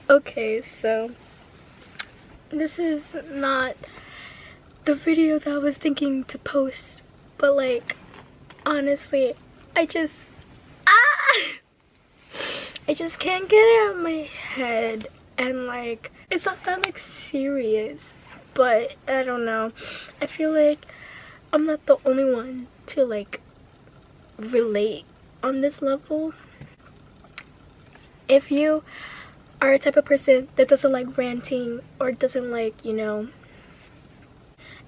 Okay, so this is not the video that I was thinking to post, but like honestly, I just I just can't get it out of my head, and like it's not that like serious, but I don't know. I feel like I'm not the only one to like relate on this level. If you are a type of person that doesn't like ranting or doesn't like, you know,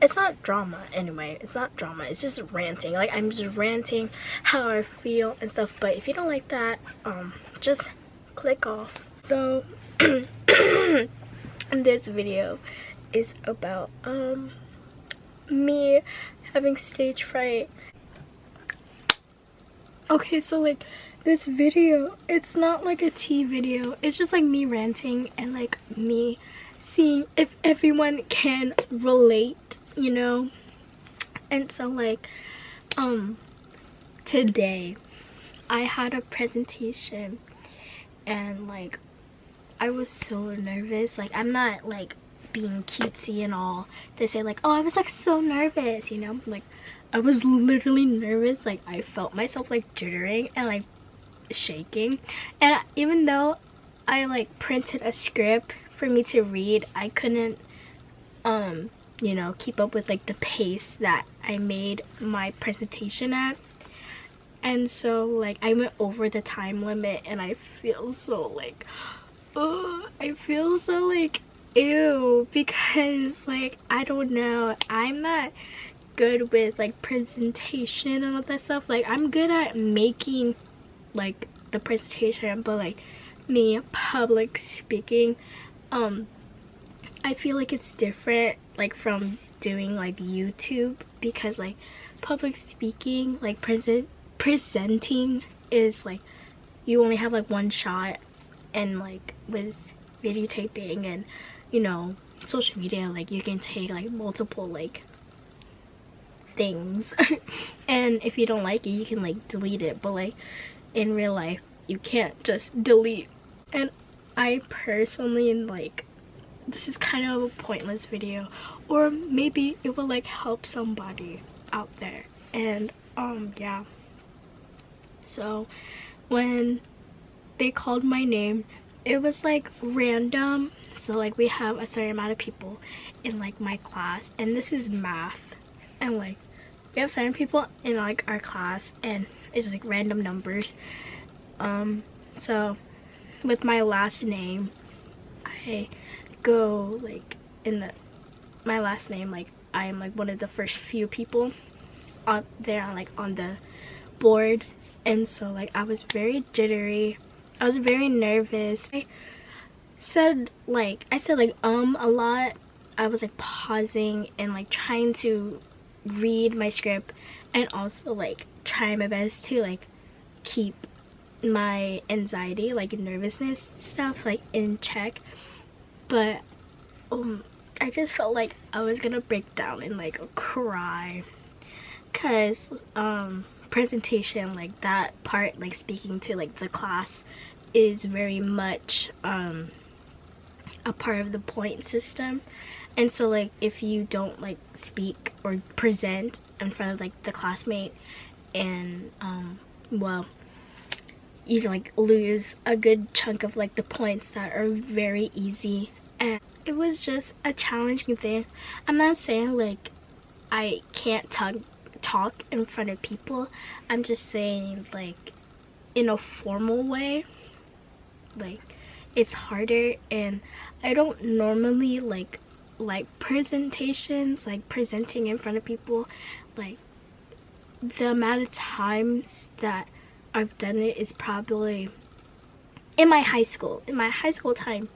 it's not drama anyway, it's not drama, it's just ranting. Like I'm just ranting how I feel and stuff, but if you don't like that, just click off. So this video is about me having stage fright. Okay, so like this video, it's not like a tea video, it's just like me ranting and like me seeing if everyone can relate, you know. And so like today I had a presentation, and like I was so nervous. Like I'm not like being cutesy and all to say like, oh, I was like so nervous, you know. Like I was literally nervous. Like I felt myself like jittering and like shaking, and even though I like printed a script for me to read, I couldn't you know, keep up with like the pace that I made my presentation at. And so like I went over the time limit, and I feel so like I feel so like ew, because like I don't know, I'm not good with like presentation and all that stuff. Like I'm good at making like the presentation, but like me public speaking, I feel like it's different like from doing like YouTube, because like public speaking, like presenting is like you only have like one shot, and like with videotaping and, you know, social media, like you can take like multiple like things and if you don't like it you can like delete it, but like in real life you can't just delete. And I personally, like, this is kind of a pointless video, or maybe it will like help somebody out there. And yeah, so when they called my name, it was like random. So like we have a certain amount of people in like my class, and this is math, and like we have 7 people in like our class, and it's just like random numbers. So with my last name, I go like in my last name, like I am like one of the first few people on there, like on the board. And so like I was very jittery, I was very nervous. I said like a lot. I was like pausing and like trying to read my script, and also like trying my best to like keep my anxiety, like nervousness stuff, like in check. But I just felt like I was gonna break down and like cry, because presentation, like that part, like speaking to like the class, is very much a part of the point system. And so like if you don't like speak or present in front of like the classmate, and well, you like lose a good chunk of like the points that are very easy. And it was just a challenging thing. I'm not saying like I can't talk in front of people. I'm just saying like in a formal way, like it's harder, and I don't normally like presentations, like presenting in front of people. Like the amount of times that I've done it is probably in my high school time,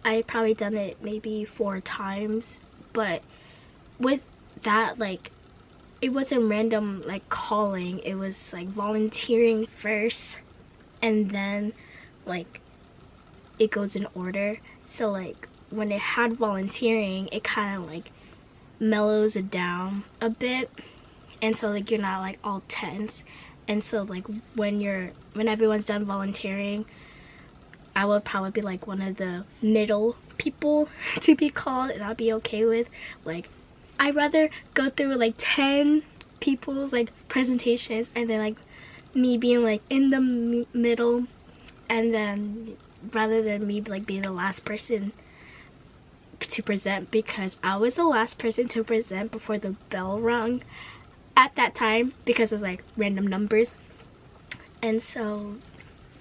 I probably done it maybe 4 times. But with that, like it wasn't random like calling, it was like volunteering first, and then like it goes in order. So like when it had volunteering, it kind of like mellows it down a bit, and so like you're not like all tense. And so like when everyone's done volunteering, I would probably be like one of the middle people to be called, and I'll be okay with like, I'd rather go through like 10 people's like presentations and then like me being like in the middle, and then rather than me like being the last person to present, because I was the last person to present before the bell rung at that time because it's like random numbers. And so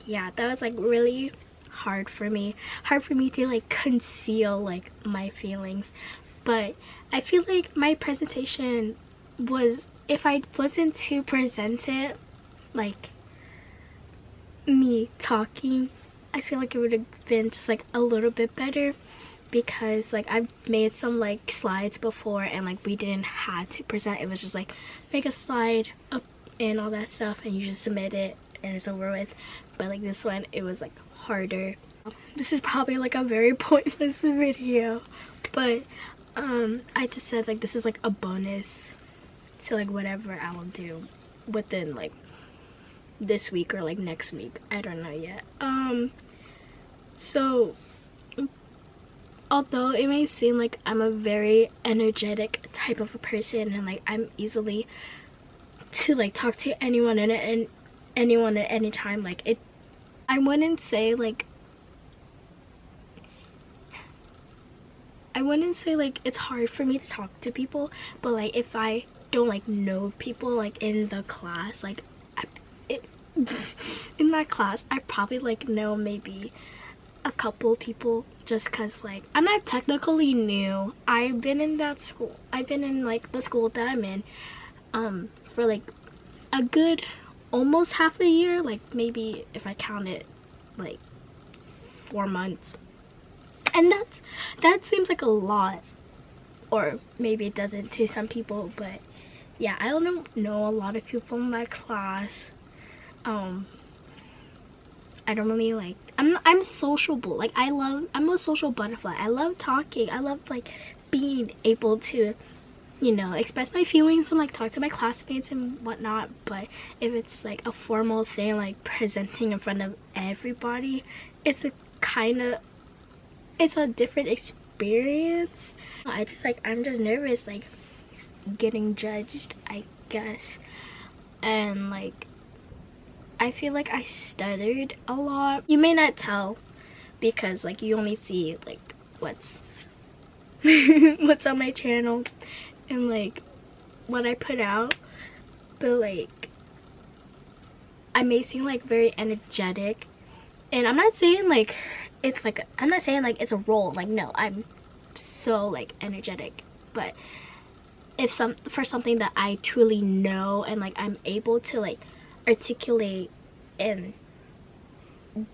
yeah, that was like really hard for me to like conceal like my feelings. But I feel like my presentation was, if I wasn't to present it like me talking, I feel like it would have been just like a little bit better, because like I've made some like slides before and like we didn't have to present. It was just like make a slide up and all that stuff and you just submit it and it's over with. But like this one, it was like harder. This is probably like a very pointless video, but I just said like this is like a bonus to like whatever I will do within like this week or like next week. I don't know yet. So although it may seem like I'm a very energetic type of a person and like I'm easily to like talk to anyone and anyone at any time, like it, I wouldn't say like it's hard for me to talk to people, but like if I don't like know people like in the class, like in that class I probably like know maybe a couple people, just cause like I'm not technically new. I've been in that school, I've been in like the school that I'm in for like a good almost half a year, like maybe if I count it like 4 months. And that seems like a lot, or maybe it doesn't to some people, but yeah, I don't know a lot of people in my class. I don't really like, I'm sociable, like I'm a social butterfly. I love talking, I love like being able to, you know, express my feelings and like talk to my classmates and whatnot. But if it's like a formal thing like presenting in front of everybody, it's a different experience. I'm just nervous like getting judged, I guess. And like I feel like I stuttered a lot. You may not tell because like you only see like what's what's on my channel and like what I put out, but like I may seem like very energetic, and I'm not saying like it's like, I'm not saying like it's a role, like no, I'm so like energetic, but if for something that I truly know and like I'm able to like articulate and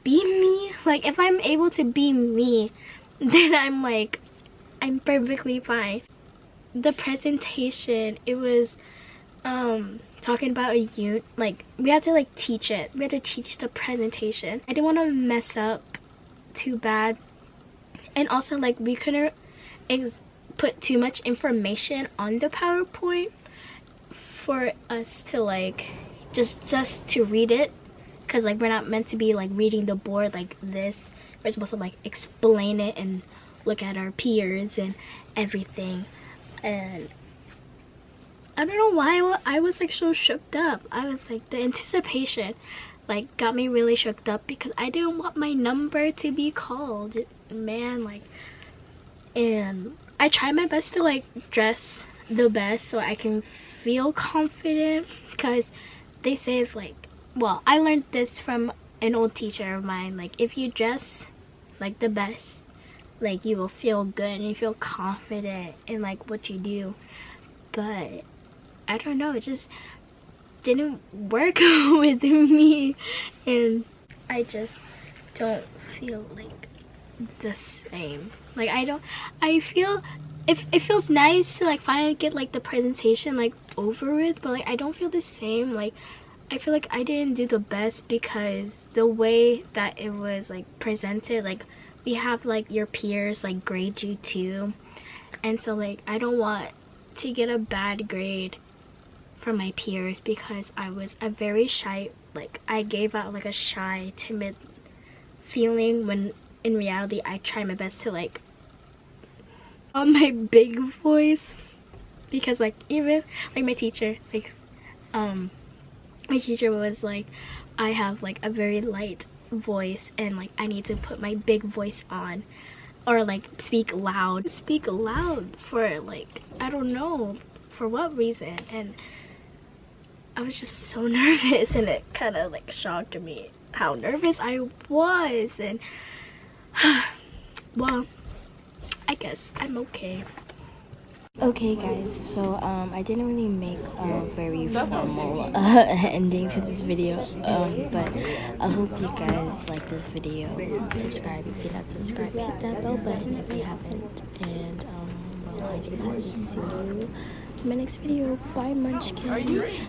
be me, like if I'm able to be me, then I'm perfectly fine. The presentation, it was talking about a unit, like we had to like teach it, we had to teach the presentation. I didn't want to mess up too bad, and also like we couldn't put too much information on the PowerPoint for us to like just to read it, because like we're not meant to be like reading the board like this. We're supposed to like explain it and look at our peers and everything. And I don't know why I was like so shook up. I was like, the anticipation like got me really shook up because I didn't want my number to be called, man. Like, and I tried my best to like dress the best so I can feel confident, because they say like, well, I learned this from an old teacher of mine, like if you dress like the best, like you will feel good and you feel confident in like what you do. But I don't know, it just didn't work with me, and I just don't feel like the same. Like I feel it feels nice to like finally get like the presentation like over with, but like I don't feel the same. Like I feel like I didn't do the best because the way that it was like presented, like we have like your peers like grade you too, and so like I don't want to get a bad grade from my peers because I was a very shy, like I gave out like a shy, timid feeling when in reality I try my best to like on my big voice, because like even like my teacher was like, I have like a very light voice and like I need to put my big voice on, or like speak loud for like I don't know for what reason. And I was just so nervous, and it kind of like shocked me how nervous I was. And well, I guess I'm okay. Okay guys, so I didn't really make a very formal ending to this video, but I hope you guys like this video. Subscribe if you're not subscribed, hit that bell button if you haven't, and well, I just have to see you in my next video. Bye munchkins.